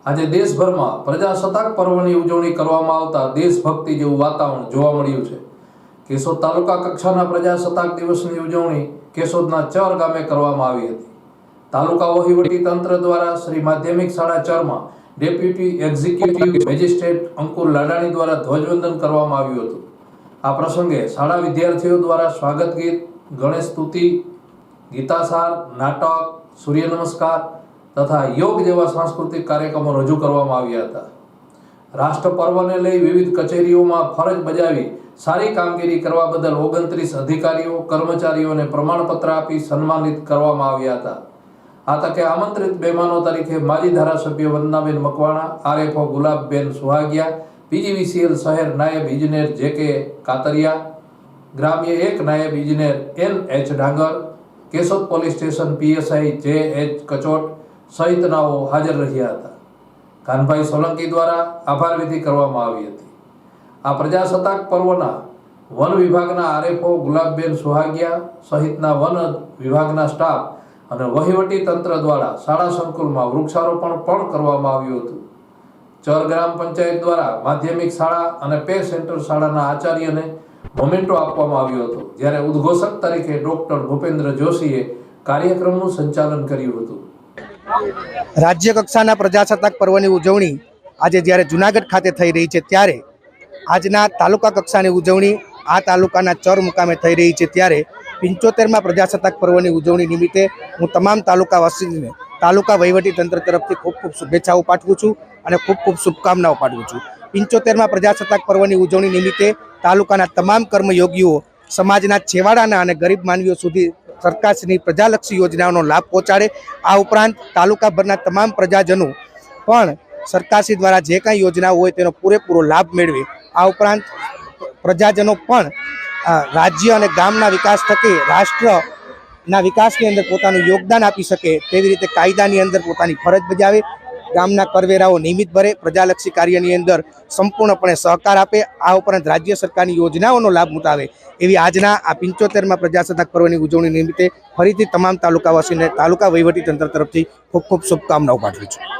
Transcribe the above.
આજે દેશભરમાં પ્રજાસત્તાક પર્વની ઉજવણી કરવામાં આવતા દેશભક્તિ જેવું વાતાવરણ જોવા મળ્યું છે। કેશોદ તાલુકા કક્ષાના પ્રજાસત્તાક દિવસની ઉજવણી કેશોદના ચર ગામે કરવામાં આવી હતી। તાલુકા વહીવટી તંત્ર દ્વારા શ્રી માધ્યમિક શાળા ચરમાં ડેપ્યુટી એક્ઝિક્યુટિવ મેજિસ્ટ્રેટ અંકુર લાડાણી દ્વારા ધ્વજવંદન કરવામાં આવ્યું હતું। આ પ્રસંગે શાળા વિદ્યાર્થીઓ દ્વારા સ્વાગત ગીત, ગણેશ સ્તુતિ, ગીતાસાર, નાટક, સૂર્ય નમસ્કાર તથા યોગ જેવા સાંસ્કૃતિક કાર્યક્રમો રજૂ કરવામાં આવ્યા હતા। રાષ્ટ્ર પર્વને લઈ વિવિધ કચેરીઓમાં ફરજ બજાવી સારી કામગીરી કરવા બદલ 29 અધિકારીઓ કર્મચારીઓને પ્રમાણપત્ર આપી સન્માનિત કરવામાં આવ્યા હતા। આ તકે આમંત્રિત મહેમાનો તરીકે માજી ધારાસભ્ય વંદનાબેન મકવાણા, આરએફઓ ગુલાબબેન સુહાગિયા, પીજીવીસીએલ શહેર નાયબ ઇજનેર જે.કે. કાતરિયા, ગ્રામ્ય 1 નાયબ ઇજનેર N.H. ડાંગર, Keshod police station PSI J.H. કચોટ સહિતનાઓ હાજર રહ્યા હતા। કાનભાઈ સોલંકી દ્વારા આભાર વિધિ કરવામાં આવી હતી। આ પ્રજાસત્તાક પર્વના વન વિભાગના આરએફઓ ગુલાબબેન સુહાગિયા સહિતના વન વિભાગના સ્ટાફ અને વહીવટી તંત્ર દ્વારા શાળા સંકુલમાં વૃક્ષારોપણ પણ કરવામાં આવ્યું હતું। ચર ગ્રામ પંચાયત દ્વારા માધ્યમિક શાળા અને પે સેન્ટર શાળાના આચાર્યને મોમેન્ટો આપવામાં આવ્યો હતો, જ્યારે ઉદ્ઘોષક તરીકે ડોક્ટર ભૂપેન્દ્ર જોશીએ કાર્યક્રમનું સંચાલન કર્યું હતું। રાજ્ય કક્ષાના પ્રજાસત્તાક પર્વની ઉજવણી આજે જ્યારે જૂનાગઢ ખાતે થઈ રહી છે, ત્યારે આજના તાલુકા કક્ષાની ઉજવણી આ તાલુકાના ચર મુકામે થઈ રહી છે। ત્યારે 75માં પ્રજાસત્તાક પર્વની ઉજવણી નિમિત્તે હું તમામ તાલુકાવાસીઓને તાલુકા વહીવટી તંત્ર તરફથી ખૂબ ખૂબ શુભેચ્છાઓ પાઠવું છું અને ખૂબ ખૂબ શુભકામનાઓ પાઠવું છું। 75માં પ્રજાસત્તાક પર્વની ઉજવણી નિમિત્તે તાલુકાના તમામ કર્મયોગીઓ સમાજના છેવાડાના અને ગરીબ માનવીઓ સુધી સરકારની પ્રજાલક્ષી યોજનાઓનો લાભ પહોંચાડે। આ ઉપરાંત તાલુકાભરના તમામ પ્રજાજનો પણ સરકારશ્રી દ્વારા જે કાંઈ યોજનાઓ હોય તેનો પૂરેપૂરો લાભ મેળવે। આ ઉપરાંત પ્રજાજનો પણ રાજ્ય અને ગામના વિકાસ થકી રાષ્ટ્રના વિકાસની અંદર પોતાનું યોગદાન આપી શકે તેવી રીતે કાયદાની અંદર પોતાની ફરજ બજાવે, ગામના કરવેરાઓ નિયમિત ભરે, પ્રજાલક્ષી કાર્યની અંદર સંપૂર્ણપણે સહકાર આપે। આ ઉપરાંત રાજ્ય સરકારની યોજનાઓનો લાભ ઉઠાવે એવી આજના આ 75માં પ્રજાસત્તાક પર્વની ઉજવણી નિમિત્તે ફરીથી તમામ તાલુકાવાસીઓને તાલુકા વહીવટી તંત્ર તરફથી ખૂબ ખૂબ શુભકામનાઓ પાઠવું છું।